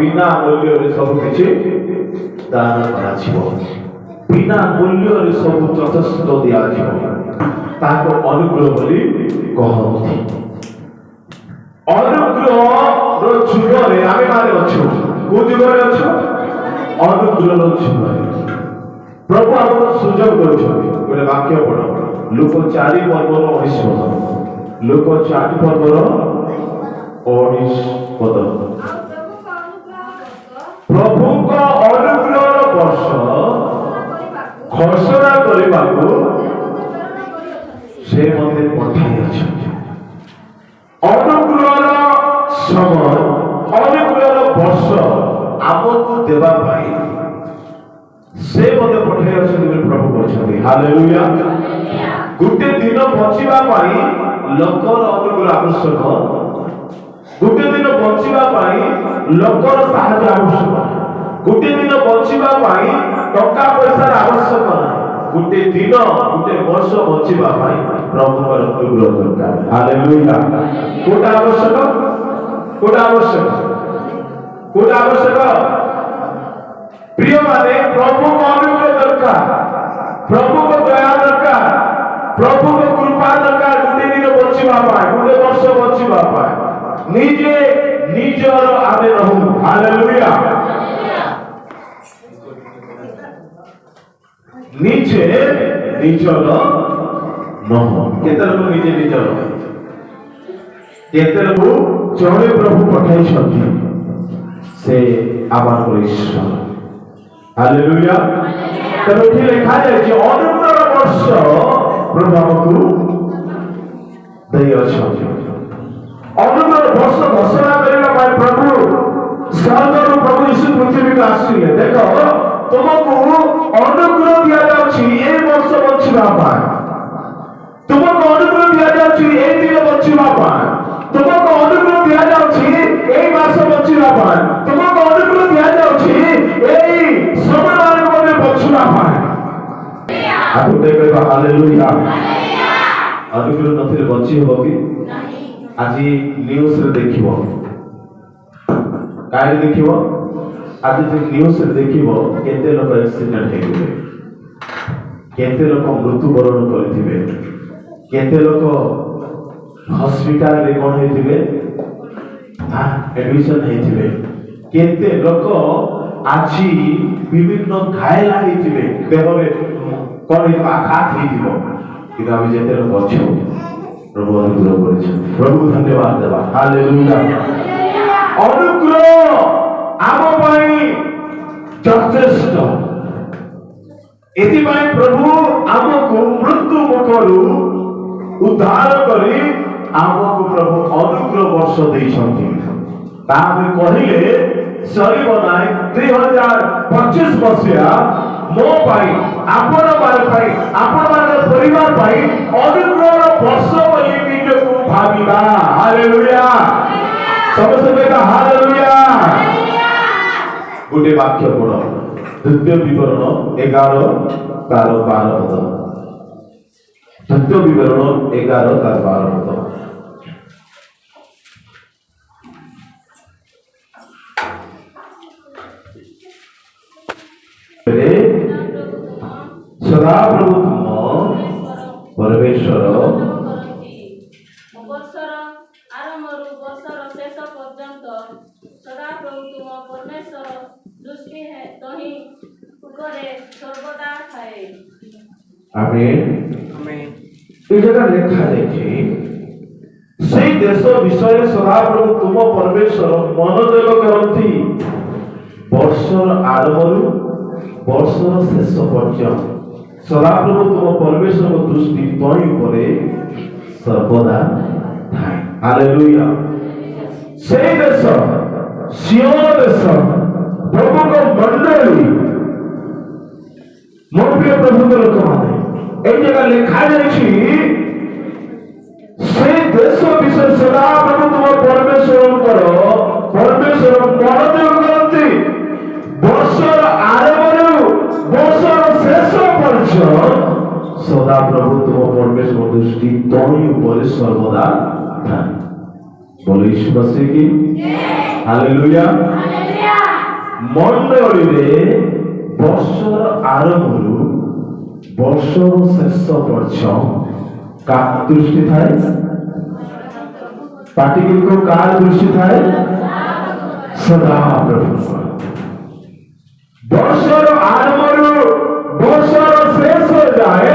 बिना मूल्य सब किसी दान करा बिना मूल्य सब यथेष्ट दिया ताको अनुग्रह बोली कहती अनुग्रह जुगरे आमे माने अच्छो को जुगरे अच्छो अनुग्रह जुगरे प्रभु आपको सुजोग दउछथि गोटे वाक्य पढ लोक 4 पर्वर 19 पद लोक 4 पर्वर 19 पद प्रभु का अनुग्रह वर्ष घोषणा करबाको से मते पठाई अछि अनुग्रह समय अनुग्रह वर्ष आमको देवा पाई से मते पठाई अछि प्रभु कहछथि हालेलुया गुटे दिन बचिबा पाई लोकर अनुग्रह आवश्यक गुटे दिन बचिबा पाई लोकर सहायता आवश्यक गुटे दिन बचिबा पाई टका पैसा आवश्यक गुटे दिन गुटे वर्ष बचिबा पाई प्रभुकर अनुग्रह दरकार हालेलुया कोटा आवश्यक प्रिय माने प्रभु का अनुग्रह दरकार प्रभु को दया दरकार प्रभु को कृपा दरकार गुटे दिन बचिबा पाई गुटे वर्ष बचिबा पाई निजे निजर आमे रहू हालेलुया नीचे निजर नहो केते लोक निजे निजर केते लोक जणे प्रभु पठाई छथि से आबार ईश्वर हालेलुया तब एठी लिखा जाय जे अनुग्रह वर्ष प्रभु हमकु दय अछि अनुग्रह वर्ष घोषणा करबा पाई प्रभु स्वर्गरु प्रभु यीशु पृथ्वी को आसीले देखो तुमको अनुग्रह दिया जाउछि ए वर्ष बचिबा पाई तुमको अनुग्रह दिया जाउछि ए दिन बचिबा पाई तुमको अनुग्रह दिया जाउछि ए मास बचिबा पाई तुमको अनुग्रह दिया जाउछि ए समय मान को बचिबा पाई आप देखबा हालेलुया अनुग्रह नथिले बचि हो कि नहीं आज न्यूज रे देखिबो काय देखिबो आज जो न्यूज रे देखिबो केते लोक एक्सीडेंट हे गेले केते लोक मृत्युवरण करथिबे केते लोक हॉस्पिटल रे कोन हेथिबे एडमिशन हेथिबे केते लोक आछि विभिन्न घायल हेथिबे देहरे कोन हेथिबा आघात हेथिबो कि आमे जेते लोक अछो प्रभु अनुग्रह करिछ प्रभु धन्यवाद देबा हालेलुया अनुग्रह आम पाई यथेष्ट एति पाई प्रभु आमको मृत्यु मुखरु उद्धार करी आमको प्रभु अनुग्रह वर्ष दैछन्ति तामे कहिले सरीब नाय 2025 वर्षिया मो पाई आपण मान परिवार पाई अनुग्रह वर्ष बोली निजको भाबिबा हालेलुया समस्त बेटा हालेलुया गोटे वाक्य पढ़ द्वितीय विवरण 11 तार 12 पद द्वितीय विवरण 11 तार 12 पद सदा प्रभु तुम परमेश्वर ये जगह लिखा है से देश विषय सदा प्रभु तुम परमेश्वर मनोदेव करती वर्षर आरंभरू वर्षर शेष पर्यंत सदा प्रभु तुम परमेश्वर दृष्टि तई उपरे सर्वदा थाए हालेलुया से देश सियोन देश प्रभु को मंडली मोर प्रिय प्रभु के लोक माने এই জায়গা লেখা যাইছি সেই দেশ বিশেষ সদা প্রভু তোমার পরমেশ্বরଙ୍କର পরমেশ্বর মনোযোগ କରନ୍ତି ବର୍ଷର ଆରମ୍ଭରୁ ବର୍ଷର ଶେଷ ପର୍ଯ୍ୟନ୍ତ ସଦା ପ୍ରଭୁ ତୁମ ପରମେଶ୍ୱର ଦୃଷ୍ଟି ତୋଇ ଉପରେ ସର୍ବଦା ଥାଏ बोलो यीशु मसीह की हालेलुया। मंडली रे वर्षर आरंभ वर्षर शेष पर्यंत का दृष्टि थाए पार्टिकल को कार दृष्टि थाए सदा प्रभु वर्षर आरंभ वर्षर शेष हो जाए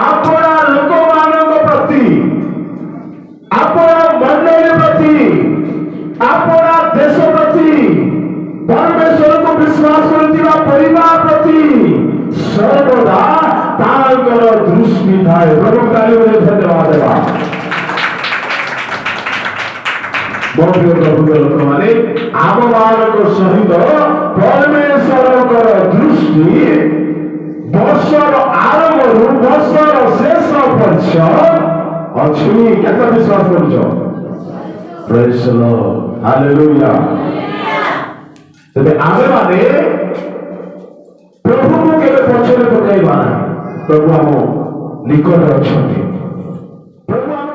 अपना लोक मानव प्रति अपना मंडली प्रति अपना देश प्रति परमेश्वर को विश्वास करथिबा परिवार प्रति सर्वदा तांकर दृष्टि थाए। प्रभु ताली बजाई धन्यवाद देवा। प्रभु लोक माने आम मानक सहित परमेश्वर दृष्टि वर्षर आरंभ वर्षर शेष पर्यंत अच्छी केते विश्वास करूछ। Praise the Lord hallelujah. तेरे आगे माने प्रभु को केवे पछरे पकाइबा नाही। प्रभु हम निकट अछंती। प्रभु हम